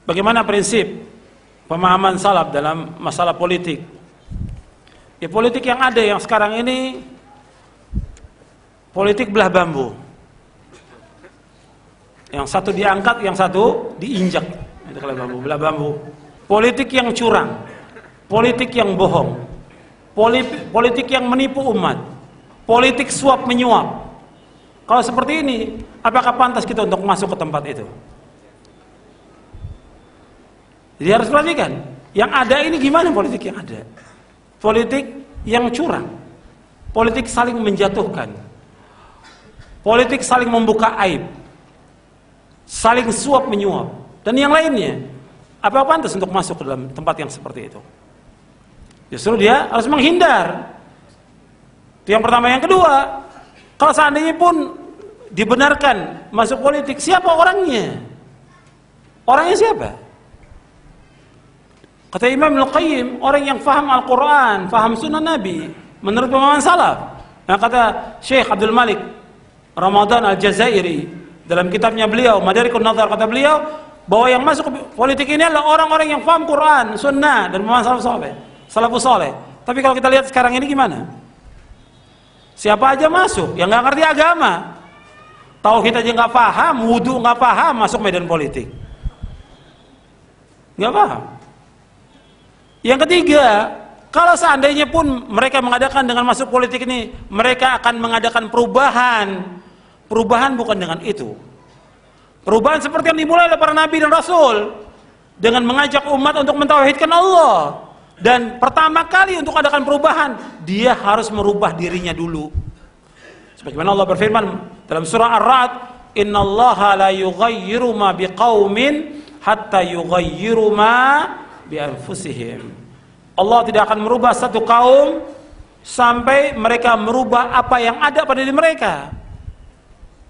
Bagaimana prinsip pemahaman salaf dalam masalah politik? Ya, politik yang ada yang sekarang ini politik belah bambu. Yang satu diangkat, yang satu diinjak. Itu kalau bambu, belah bambu. Politik yang curang, politik yang bohong, politik yang menipu umat, politik suap menyuap. Kalau seperti ini, apakah pantas kita untuk masuk ke tempat itu? Jadi harus perhatikan, yang ada ini gimana politik yang ada? Politik yang curang, politik saling menjatuhkan, politik saling membuka aib, saling suap menyuap, dan yang lainnya. Apa pantas untuk masuk ke dalam tempat yang seperti itu? Justru dia harus menghindar. Itu yang pertama. Yang kedua, kalau seandainya pun dibenarkan masuk politik, siapa orangnya? Orangnya siapa? Kata Imam Al-Qayyim, orang yang faham Al-Quran, faham sunnah Nabi, menurut pemahaman salaf. Yang kata Syekh Abdul Malik Ramadan Al-Jazairi dalam kitabnya beliau, Madarikun Nazar, kata beliau bahwa yang masuk ke politik ini adalah orang-orang yang faham Quran, sunnah, dan pemahaman salafus saleh. Tapi kalau kita lihat sekarang ini gimana? Siapa aja masuk, yang nggak ngerti agama, tauhid aja nggak paham, wudu nggak paham, masuk medan politik, nggak paham. Yang ketiga, kalau seandainya pun mereka mengadakan dengan masuk politik ini, mereka akan mengadakan perubahan. Perubahan bukan dengan itu. Perubahan seperti yang dimulai oleh para nabi dan rasul, dengan mengajak umat untuk mentauhidkan Allah. Dan pertama kali untuk adakan perubahan, dia harus merubah dirinya dulu. Sebagaimana Allah berfirman dalam surah Ar-Ra'd, "Innallaha la yughayyiru ma biqaumin hatta yughayyiru ma bi'anfusihim." Allah tidak akan merubah satu kaum sampai mereka merubah apa yang ada pada diri mereka.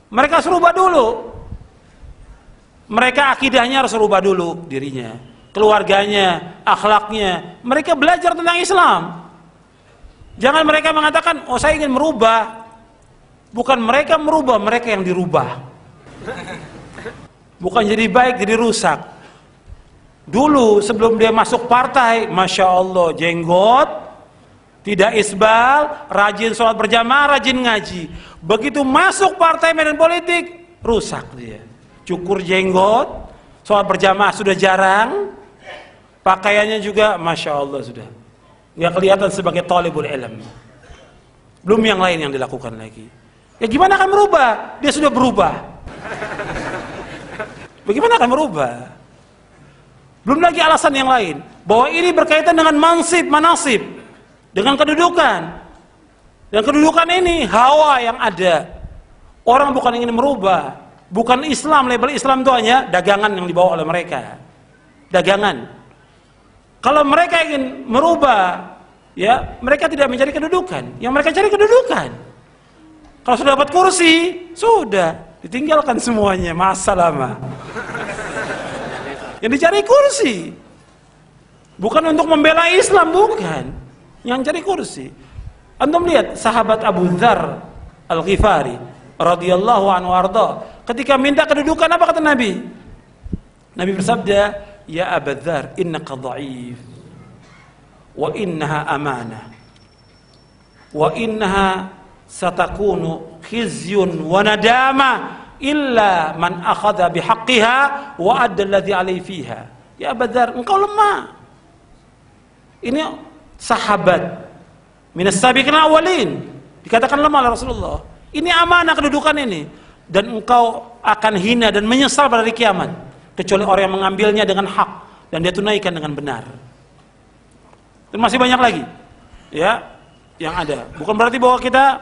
Mereka harus rubah dulu. Mereka akidahnya harus rubah dulu dirinya, keluarganya, akhlaknya. Mereka belajar tentang Islam. Jangan mereka mengatakan, "Oh, saya ingin merubah." Bukan mereka merubah, mereka yang dirubah. Bukan jadi baik, jadi rusak. Dulu sebelum dia masuk partai, Masya Allah, jenggot, tidak isbal, rajin sholat berjamaah, rajin ngaji. Begitu masuk partai medan politik, rusak dia. Cukur jenggot, sholat berjamaah sudah jarang, pakaiannya juga Masya Allah sudah nggak kelihatan sebagai thalibul ilm. Belum yang lain yang dilakukan lagi. Ya gimana akan merubah? Dia sudah berubah. Bagaimana akan merubah? Belum lagi alasan yang lain, bahwa ini berkaitan dengan mansib, manasib, dengan kedudukan. Dan kedudukan ini hawa yang ada. Orang bukan ingin merubah, bukan Islam, label Islam itu hanya dagangan yang dibawa oleh mereka. Dagangan. Kalau mereka ingin merubah, ya mereka tidak mencari kedudukan. Yang mereka cari kedudukan. Kalau sudah dapat kursi, sudah ditinggalkan semuanya, masa lama. Yang dicari kursi, bukan untuk membela Islam, bukan. Yang cari kursi. Antum lihat sahabat Abu Dzar Al-Ghifari radhiyallahu anhu arda, ketika minta kedudukan apa kata Nabi? Nabi bersabda, "Ya Abu Dzar, innaka dha'if wa innaha amanah wa innaha satakunu khizyun wa nadama illa man akhadha bihaqqiha wa adda alladhi alayhi fiha." Ya Abu Dzar, engkau lemah. Ini sahabat minas sabiqin awalin, dikatakan lemah oleh Rasulullah. Ini amanah kedudukan ini, dan engkau akan hina dan menyesal pada hari kiamat, kecuali orang yang mengambilnya dengan hak dan dia tunaikan dengan benar. Dan masih banyak lagi, ya, yang ada. Bukan berarti bahwa kita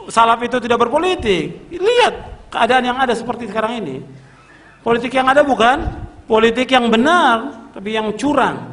salaf itu tidak berpolitik. Lihat keadaan yang ada seperti sekarang ini. Politik yang ada bukan politik yang benar, tapi yang curang.